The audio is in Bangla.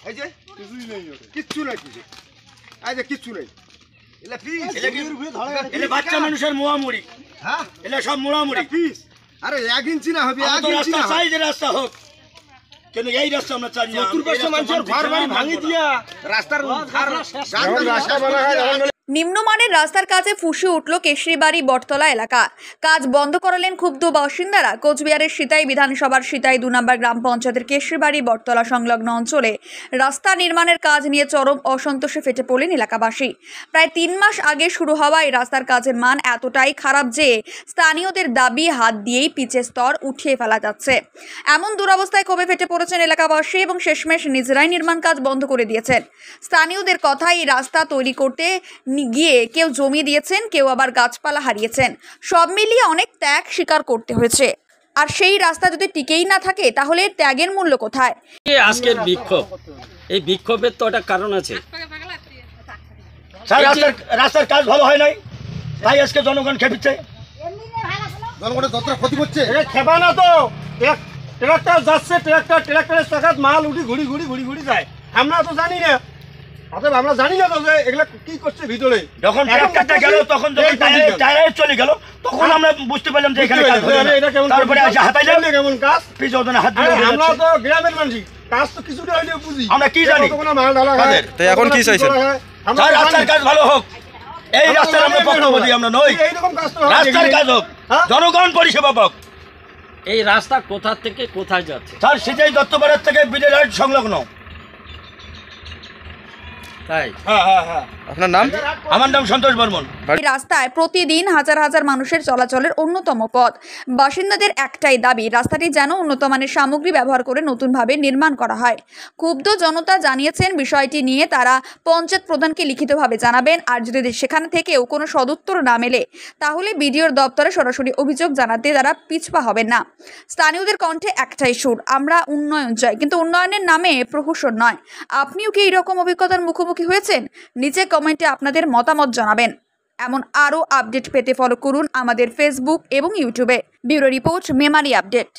এই যে কিছুই নেই, কিচ্ছু নাই, কিছু এই যে কিচ্ছু নেই। এলা পিস এলে বাচ্চা মানুষের মোয়ামুড়ি, হ্যাঁ এলে সব মোড়ামুড়ি পিস। আরে 1 ইঞ্চি না হবে, 1 ইঞ্চি রাস্তা না চাই, যে রাস্তা হোক, কিন্তু এই রাস্তা আমরা চাই না। 70% মানুষের ঘর বাড়ি ভাঙি দিয়া রাস্তার রাস্তা বানা হয়। নিম্নমানের রাস্তার কাজে ফুঁসে উঠল কেশরীবাড়ি বটতলা এলাকা। কাজ বন্ধ করালেন ক্ষুব্ধ বাসিন্দারা। কোচবিহারের সিতাই বিধানসভার সিতাই 2 নম্বর গ্রাম পঞ্চায়েতের কেশরীবাড়ি বটতলা সংলগ্ন অঞ্চলে রাস্তা নির্মাণের কাজ নিয়ে চরম অসন্তোষে ফেটে পড়লেন এলাকাবাসী। প্রায় 3 মাস আগে শুরু হওয়া এই রাস্তার কাজের মান এতটাই খারাপ যে স্থানীয়দের দাবি হাত দিয়েই পিচের স্তর উঠিয়ে ফেলা যাচ্ছে। এমন দুরবস্থায় ক্ষোভে ফেটে পড়েছেন এলাকাবাসী এবং শেষমেশ নিজেরাই নির্মাণ কাজ বন্ধ করে দিয়েছেন। স্থানীয়দের কথায় এই রাস্তা তৈরি করতে গিয়ে কেউ জমি দিয়েছেন, কেউ আবার গাছপালা হারিয়েছেন। সব মিলিয়ে অনেক ত্যাগ স্বীকার করতে হয়েছে। আর সেই রাস্তা যদি টিকেই না থাকে তাহলে ত্যাগের মূল্য কোথায়? আজকের বিক্ষোভ, এই বিক্ষোভের তো একটা কারণ আছে। রাস্তার কাজ ভালো হয় নাই, তাই আজকে জনগণ খেপিচ্ছে। জনগণের যতটা ক্ষতি করছে, খেপা না তো, ট্রাক্টর যাচ্ছে, ট্রাক্টরের চাকাত মাল উঠি ঘুরি ঘুরি ঘুরি ঘুরি যায়। আমরা তো জানি না, অতএব আমরা জানি না তো যে এগুলা কি করছে ভিতরে। যখন ট্রাক্টরটা গেল, তখন টায়ার চলে গেল, তখন আমরা বুঝতে পারলাম যে এখানে কাজ হচ্ছে না। তারপরে এসে হাতাইলাম, কেমন কাজ পিছনে হাত দিয়ে। আমরা তো গ্রামের মানুষ, কাজ তো কিছুটা হইলেও বুঝি, আমরা কি জানি। তো এখন কি চাইছেন? রাস্তার কাজ ভালো হোক, এই রাস্তার আমরা পক্ষপাতী আমরা নই। রাস্তার কাজ হোক, জনগণ পরিষেবা পাক। এই রাস্তা কোথা থেকে কোথায় যাচ্ছে? স্যার সিটাই দত্তপাড়ার থেকে বিদ্যালয় সংলগ্ন। তাই? হ্যাঁ। আপনার নাম? আমার নাম সন্তোষ বর্মন। এই রাস্তায় প্রতিদিন হাজার হাজার মানুষের চলাচলের অন্যতম পথ। বাসিন্দাদের একটাই দাবি, রাস্তাটি যেন উন্নত মানের সামগ্রী ব্যবহার করে নতুনভাবে নির্মাণ করা হয়। ক্ষুব্ধ জনতা জানিয়েছেন বিষয়টি নিয়ে তারা পঞ্চায়েত প্রধানকে লিখিতভাবে জানাবেন। আর যদি সেখানে থেকেও কোনো সদুত্তর না মেলে তাহলে বিডিওর দপ্তরে সরাসরি অভিযোগ জানাতে তারা পিছপা হবেন না। স্থানীয়দের কণ্ঠে একটাই সুর, আমরা উন্নয়ন চাই, কিন্তু উন্নয়নের নামে প্রহসন নয়। আপনিও কি এইরকম অভিজ্ঞতার মুখোমুখি হয়েছেন? নিচে কমেন্টে আপনাদের মতামত জানাবেন। এমন আরও আপডেট পেতে ফলো করুন আমাদের ফেসবুক এবং ইউটিউবে। Bureau report, Memari update.